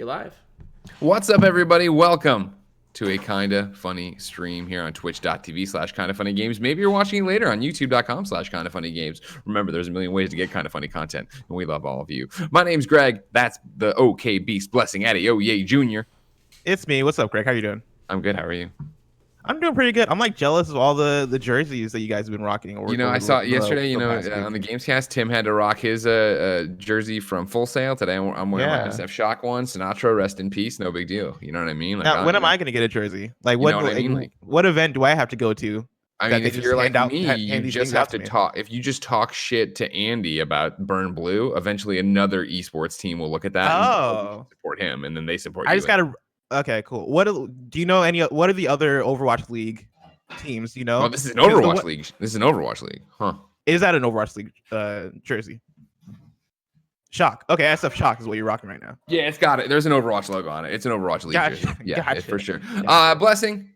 You live? What's up, everybody? Welcome to a Kinda Funny stream here on twitch.tv/kindafunnygames. Maybe you're watching it later on youtube.com/kindafunnygames. Remember, there's a million ways to get kind of funny content, and we love all of you. My name's Greg. That's the OK Beast Blessing Adeoye Jr. It's me. What's up, Greg? How you doing? I'm good. How are you? I'm doing pretty good. I'm like jealous of all the jerseys that you guys have been rocking. I saw yesterday, on the Gamescast, Tim had to rock his jersey from Full Sail. Today, I'm wearing my SF Shock one. Sinatra, rest in peace. No big deal. You know what I mean? Like, now, when am I going to get a jersey? Like, what? What, I mean? Like, what event do I have to go to? I mean, if you're like me, you just have to talk. If you just talk shit to Andy about Burn Blue, eventually another esports team will look at that and support him, and then they support you. I just got to. Okay, cool. What do you know? What are the other Overwatch League teams? You know? Oh, this is an Overwatch League. This is an Overwatch League, huh? Is that an Overwatch League jersey? Shock. Okay, SF Shock is what you're rocking right now. Yeah, it's got it. There's an Overwatch logo on it. It's an Overwatch League jersey. Yeah, for sure. Blessing.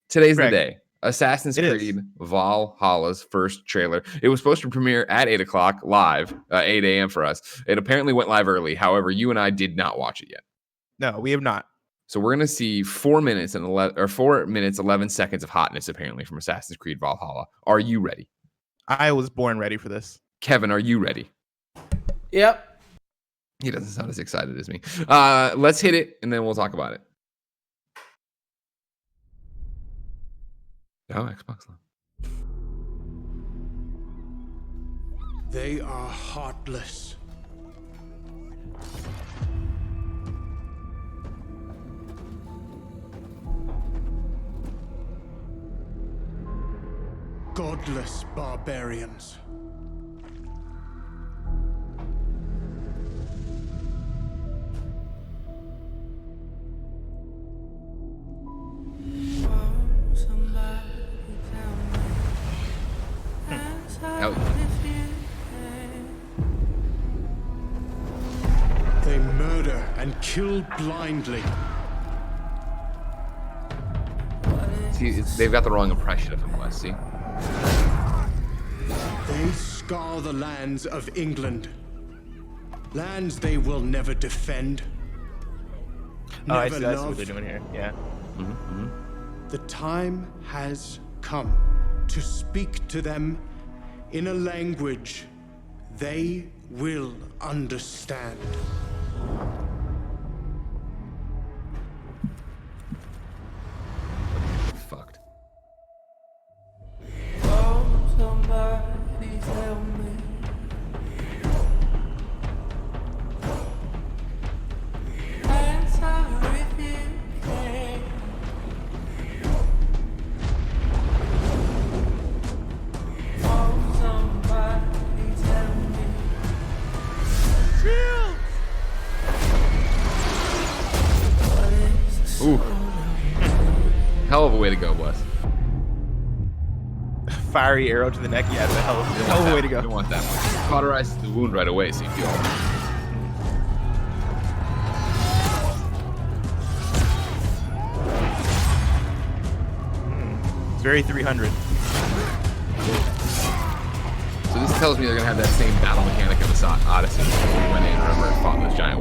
Today's the day. Assassin's Creed Valhalla's first trailer. It was supposed to premiere at 8 o'clock live, 8 a.m. for us. It apparently went live early. However, you and I did not watch it yet. No, we have not. So we're gonna see 4 minutes 11 seconds of hotness apparently from Assassin's Creed Valhalla. Are you ready? I was born ready for this. Kevin, are you ready? Yep. He doesn't sound as excited as me. Let's hit it and then we'll talk about it. Oh, Xbox Live. They are heartless. Godless barbarians. They murder and kill blindly. See, they've got the wrong impression of him, Wes. See? They scour the lands of England. Lands they will never defend. I see what they're doing here. Yeah. The time has come to speak to them in a language they will understand. Fucked. Somebody tell me. I'm sorry if you can. Oh, somebody tell me. Shield! Ooh. Hell of a way to go, Wes. Fiery arrow to the neck. Yeah, the hell of a way to go. You don't want that much. Cauterizes the wound right away, so you feel all right. It's very 300. So this tells me they're gonna have that same battle mechanic of Odyssey before we went in. Remember, and fought those giant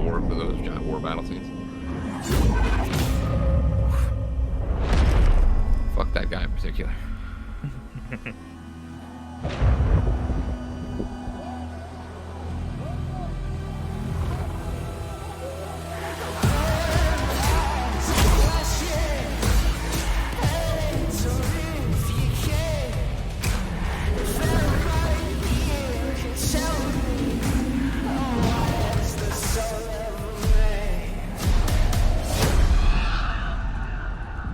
war battle scenes. Fuck that guy in particular.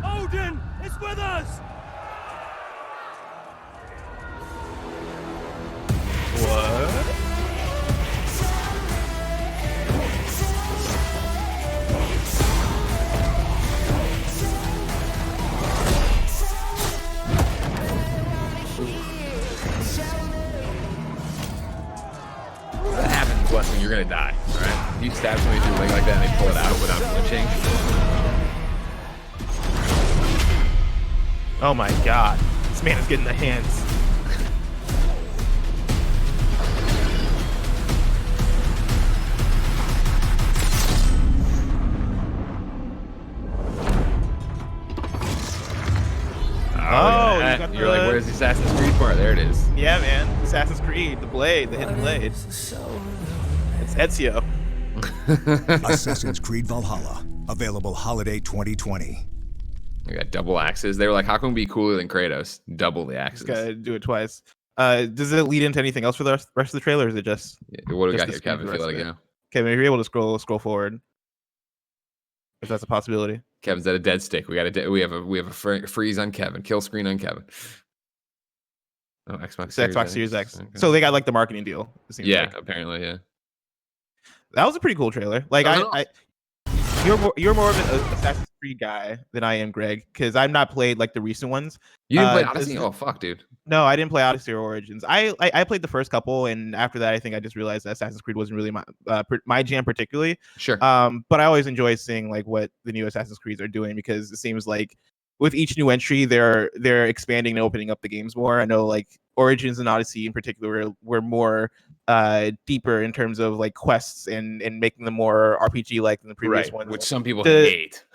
Odin is with us! What? That happens, Wes, when you're gonna die. All right, you stab somebody through your leg like that, and they pull it out without flinching. Oh my god. This man is getting the hands. Where's the Assassin's Creed part? There it is. Yeah, man. Assassin's Creed, the blade, the hidden blade. It's Ezio. Assassin's Creed Valhalla, available holiday 2020. We got double axes. They were like, how can we be cooler than Kratos? Double the axes. Gotta do it twice. Does it lead into anything else for the rest of the trailer, or is it just... Yeah, what do we just got here, Kevin? If you let it go. Kevin, if you're able to scroll forward, if that's a possibility. Kevin's at a dead stick. We have a freeze on Kevin. Kill screen on Kevin. Oh, Xbox Series X. Okay. So they got like the marketing deal. It seems yeah, like. apparently, yeah. That was a pretty cool trailer. Like you're more of an Assassin's Creed guy than I am, Greg, because I've not played like the recent ones. You didn't play Odyssey? Oh fuck, dude. No, I didn't play Odyssey or Origins. I played the first couple, and after that, I think I just realized that Assassin's Creed wasn't really my jam particularly. Sure. But I always enjoy seeing like what the new Assassin's Creeds are doing, because it seems like with each new entry, they're expanding and opening up the games more. I know like Origins and Odyssey in particular were more deeper in terms of like quests and making them more RPG like than the previous ones, which some people hate.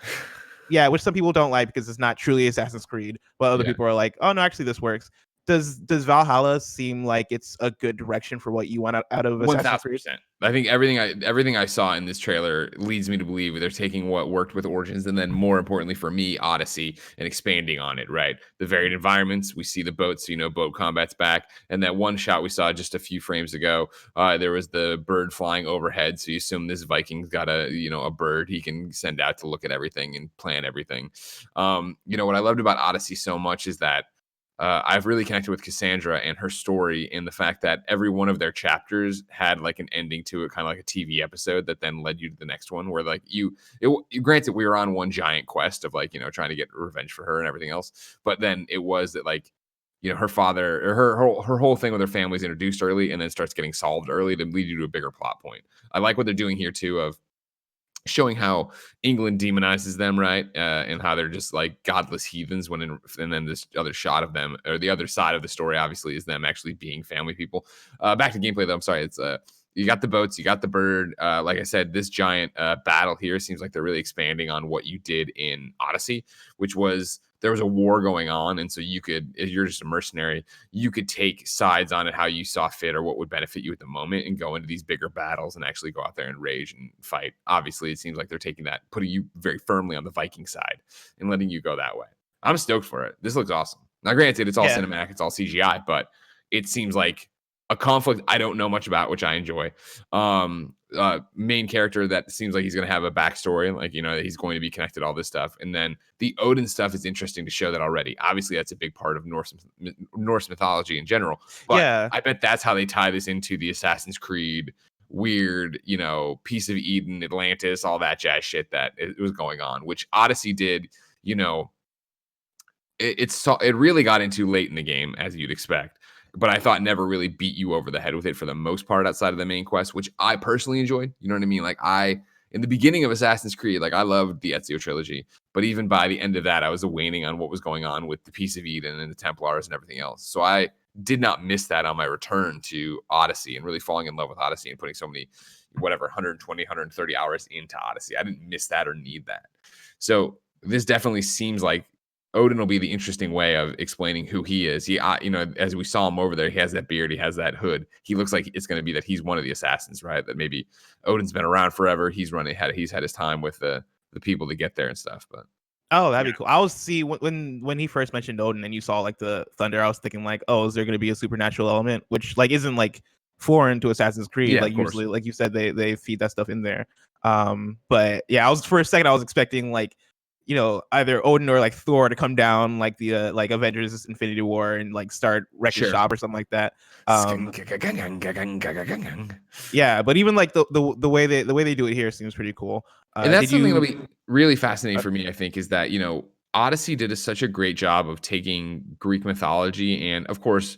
Yeah, which some people don't like because it's not truly Assassin's Creed, but other people are like, oh no, actually this works. Does Valhalla seem like it's a good direction for what you want out of Assassin's Creed? 1000%. I think everything I saw in this trailer leads me to believe they're taking what worked with Origins and then, more importantly for me, Odyssey, and expanding on it. Right, the varied environments. We see the boats, boat combat's back, and that one shot we saw just a few frames ago, there was the bird flying overhead. So you assume this Viking's got a bird he can send out to look at everything and plan everything. What I loved about Odyssey so much is that I've really connected with Cassandra and her story, and the fact that every one of their chapters had like an ending to it, kind of like a TV episode that then led you to the next one, where like granted we were on one giant quest of like, trying to get revenge for her and everything else. But then it was that like, her father or her whole thing with her family is introduced early and then starts getting solved early to lead you to a bigger plot point. I like what they're doing here too, of showing how England demonizes them, right? And how they're just like godless heathens and then this other shot of them, or the other side of the story, obviously, is them actually being family people. Back to gameplay though, I'm sorry. It's you got the boats, you got the bird. Like I said, this giant battle here seems like they're really expanding on what you did in Odyssey, which was there was a war going on. And so you could, if you're just a mercenary, you could take sides on it how you saw fit or what would benefit you at the moment and go into these bigger battles and actually go out there and rage and fight. Obviously, it seems like they're taking that, putting you very firmly on the Viking side and letting you go that way. I'm stoked for it. This looks awesome. Now, granted, it's all cinematic, it's all CGI, but it seems like a conflict I don't know much about, which I enjoy. Main character that seems like he's going to have a backstory, like, that he's going to be connected, all this stuff. And then the Odin stuff is interesting to show that already. Obviously, that's a big part of Norse mythology in general. But I bet that's how they tie this into the Assassin's Creed weird, piece of Eden, Atlantis, all that jazz shit that it was going on, which Odyssey did, it really got into late in the game, as you'd expect. But I thought never really beat you over the head with it for the most part outside of the main quest, which I personally enjoyed. You know what I mean? Like in the beginning of Assassin's Creed, like I loved the Ezio trilogy, but even by the end of that, I was waning on what was going on with the Piece of Eden and the Templars and everything else. So I did not miss that on my return to Odyssey and really falling in love with Odyssey and putting so many, 120, 130 hours into Odyssey. I didn't miss that or need that. So this definitely seems like Odin will be the interesting way of explaining who he is. He, as we saw him over there, he has that beard, he has that hood. He looks like it's going to be that he's one of the assassins, right? That maybe Odin's been around forever. He's had his time with the people to get there and stuff. But that'd be cool. I was see when he first mentioned Odin and you saw like the thunder, I was thinking like, oh, is there going to be a supernatural element, which like isn't like foreign to Assassin's Creed? Yeah, like usually, like you said, they feed that stuff in there. But yeah, for a second I was expecting like, either Odin or like Thor to come down like the like Avengers Infinity War and like start wrecking shop or something like that. Yeah, but even like the way they do it here seems pretty cool. And that's something that'll be really fascinating for me, I think, is that Odyssey did such a great job of taking Greek mythology and, of course,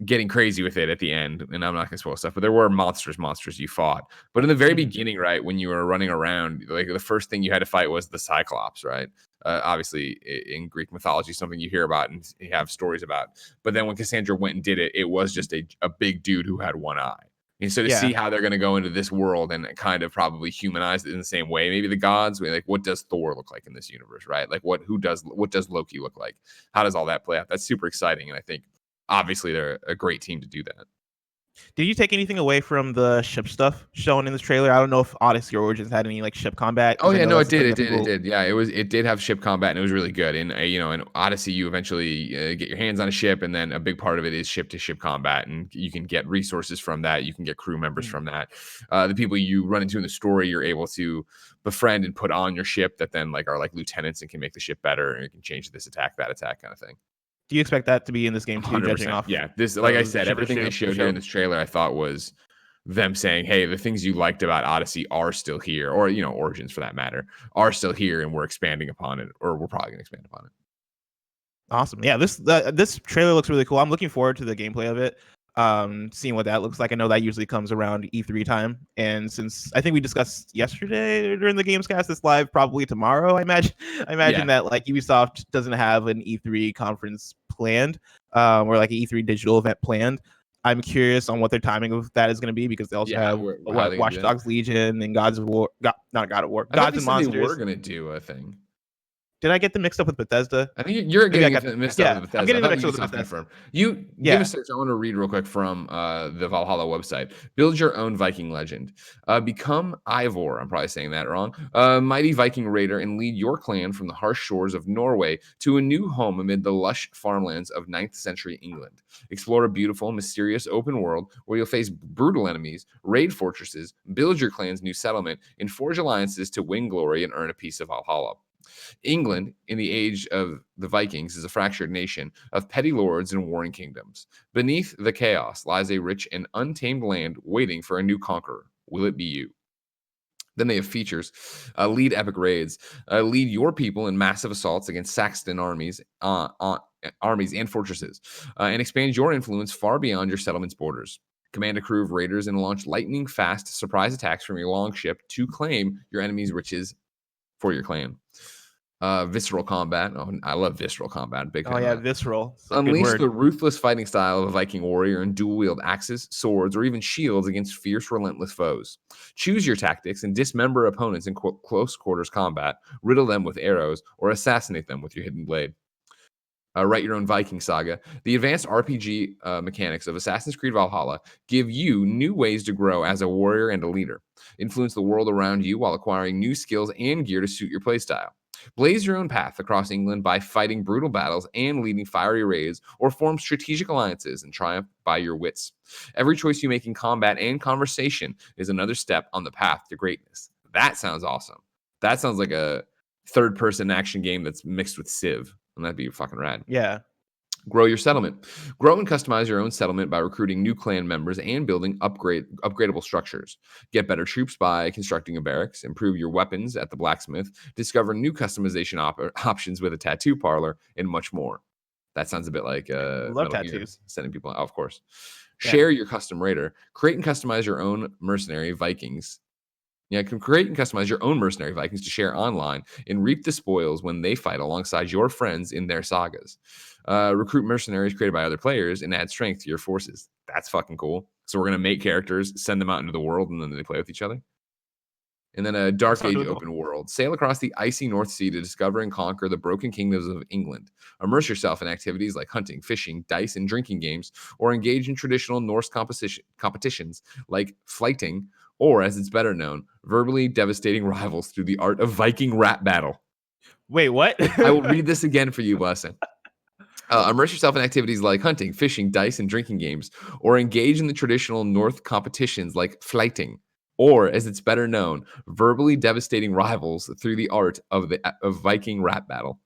getting crazy with it at the end. And I'm not gonna spoil stuff, but there were monsters you fought. But in the very beginning, right, when you were running around, like the first thing you had to fight was the Cyclops, right? Obviously in Greek mythology, something you hear about and you have stories about. But then when Cassandra went and did it, it was just a big dude who had one eye, And so to see how they're going to go into this world and kind of probably humanize it in the same way, maybe the gods, like what does Thor look like in this universe, right? Like what does Loki look like? How does all that play out? That's super exciting, and I think obviously they're a great team to do that. Did you take anything away from the ship stuff shown in this trailer? I don't know if Odyssey or Origins had any like ship combat. Oh yeah, no, it did. Yeah, it did have ship combat, and it was really good. And in Odyssey, you eventually get your hands on a ship, and then a big part of it is ship to ship combat, and you can get resources from that. You can get crew members from that. The people you run into in the story, you're able to befriend and put on your ship that then are like lieutenants and can make the ship better, and you can change this attack, that attack kind of thing. Do you expect that to be in this game too? Judging off, yeah. This, like I said, everything they showed here in this trailer, I thought was them saying, "Hey, the things you liked about Odyssey are still here, or Origins for that matter, are still here, and we're expanding upon it, or we're probably gonna expand upon it." Awesome, yeah. This trailer looks really cool. I'm looking forward to the gameplay of it. Seeing what that looks like. I know that usually comes around E3 time, and since I think we discussed yesterday during the Gamescast, this live probably tomorrow. I imagine that like Ubisoft doesn't have an E3 conference planned, or like an E3 digital event planned. I'm curious on what their timing of that is going to be, because they also have Watch Dogs Legion and Gods of War, not God of War, Gods and Monsters. They were going to do a thing. Did I get them mixed up with Bethesda? I think you're getting mixed up with Bethesda. I'm getting mixed up with Bethesda. Give a search. I want to read real quick from the Valhalla website. Build your own Viking legend. Become Ivor. I'm probably saying that wrong. Mighty Viking raider, and lead your clan from the harsh shores of Norway to a new home amid the lush farmlands of 9th century England. Explore a beautiful, mysterious open world where you'll face brutal enemies, raid fortresses, build your clan's new settlement, and forge alliances to win glory and earn a piece of Valhalla. England, in the age of the Vikings, is a fractured nation of petty lords and warring kingdoms. Beneath the chaos lies a rich and untamed land waiting for a new conqueror. Will it be you? Then they have features. Lead epic raids. Lead your people in massive assaults against Saxon armies and fortresses. And expand your influence far beyond your settlement's borders. Command a crew of raiders and launch lightning-fast surprise attacks from your longship to claim your enemy's riches for your clan. Visceral combat. Oh, I love visceral combat. Big fan. Oh yeah, visceral. Unleash the ruthless fighting style of a Viking warrior and dual wield axes, swords, or even shields against fierce, relentless foes. Choose your tactics and dismember opponents in close quarters combat. Riddle them with arrows or assassinate them with your hidden blade. Write your own Viking saga. The advanced RPG mechanics of Assassin's Creed Valhalla give you new ways to grow as a warrior and a leader. Influence the world around you while acquiring new skills and gear to suit your playstyle. Blaze your own path across England by fighting brutal battles and leading fiery raids, or form strategic alliances and triumph by your wits. Every choice you make in combat and conversation is another step on the path to greatness. That sounds awesome. That sounds like a third-person action game that's mixed with Civ, and that'd be fucking rad. Yeah. Grow your settlement. Grow and customize your own settlement by recruiting new clan members and building upgradable structures. Get better troops by constructing a barracks. Improve your weapons at the blacksmith. Discover new customization options with a tattoo parlor, and much more. That sounds a bit like love tattoos. Sending people out, of course. Yeah. Share your custom raider. Create and customize your own mercenary Vikings. Yeah, can create and customize your own mercenary Vikings to share online and reap the spoils when they fight alongside your friends in their sagas. Recruit mercenaries created by other players and add strength to your forces. That's fucking cool. So we're going to make characters, send them out into the world, and then they play with each other. And then a Dark Age open world. Sail across the icy North Sea to discover and conquer the broken kingdoms of England. Immerse yourself in activities like hunting, fishing, dice, and drinking games, or engage in traditional Norse competitions like flighting, or, as it's better known, verbally devastating rivals through the art of Viking rap battle. Wait, what? I will read this again for you, Blessing. Immerse yourself in activities like hunting, fishing, dice, and drinking games, or engage in the traditional North competitions like flighting, or, as it's better known, verbally devastating rivals through the art of Viking rap battle.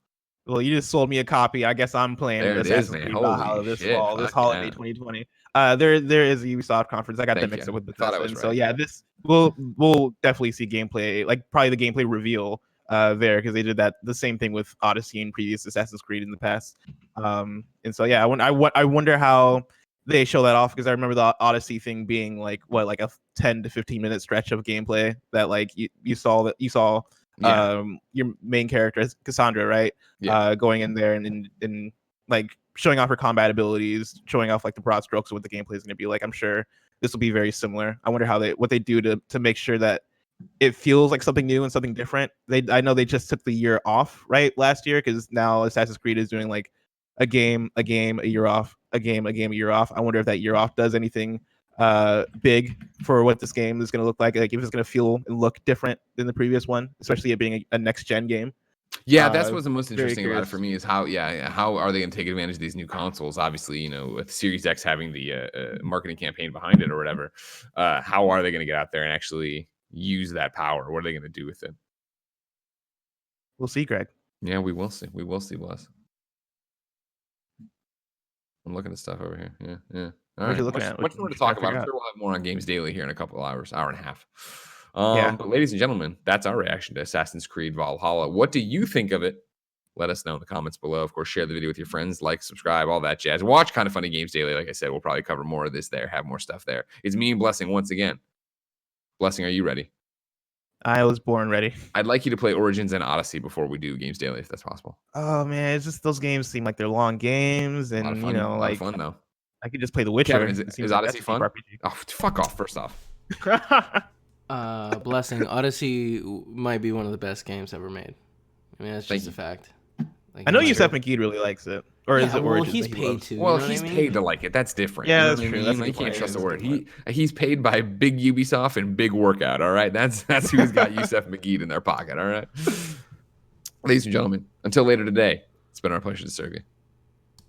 Well, you just sold me a copy. I guess I'm playing Assassin's Creed Valhalla this fall, this holiday 2020. There is a Ubisoft conference. I got that mixed up with Bethesda. Right. So yeah, this we'll definitely see gameplay, like probably the gameplay reveal there, because they did the same thing with Odyssey and previous Assassin's Creed in the past. And so yeah, I wonder how they show that off, because I remember the Odyssey thing being like a 10 to 15 minute stretch of gameplay that like you saw your main character Cassandra, right? Yeah. Going in there and like showing off her combat abilities, showing off like the broad strokes of what the gameplay is going to be like. I'm sure this will be very similar. I wonder what they do to make sure that it feels like something new and something different. I know they just took the year off right last year because now Assassin's Creed is doing like a game, a year off, a game, a year off. I wonder if that year off does anything big for what this game is going to look like if it's going to feel and look different than the previous one, especially it being a next gen game. Yeah, that's what's the most interesting about it for me is how are they going to take advantage of these new consoles? Obviously, with Series X having the marketing campaign behind it or whatever, how are they going to get out there and actually use that power? What are they going to do with it? We'll see, Greg. Yeah, we will see. We will see, Bless. I'm looking at stuff over here. Yeah. All right. Much more to talk about. I'm sure we'll have more on Games Daily here in a couple of hours, hour and a half. But ladies and gentlemen, that's our reaction to Assassin's Creed Valhalla. What do you think of it? Let us know in the comments below. Of course, share the video with your friends, like, subscribe, all that jazz. Watch Kind of Funny Games Daily. Like I said, we'll probably cover more of this there, have more stuff there. It's me and Blessing once again. Blessing, are you ready? I was born ready. I'd like you to play Origins and Odyssey before we do Games Daily, if that's possible. Oh man, it's just those games seem like they're long games, and a lot of fun though. I could just play The Witcher. Kevin, is Odyssey fun? RPG. Oh, fuck off! First off, Blessing. Odyssey might be one of the best games ever made. I mean, that's just a fact. Like, I know Yusef McGee really likes it. Or is it Origins? Well, he's paid to. Well, he's paid to like it. That's different. Yeah, that's true. You can't trust the word. He's paid by big Ubisoft and big Workout. All right, that's who's got Yusef McGee in their pocket. All right, ladies and gentlemen. Until later today, it's been our pleasure to serve you.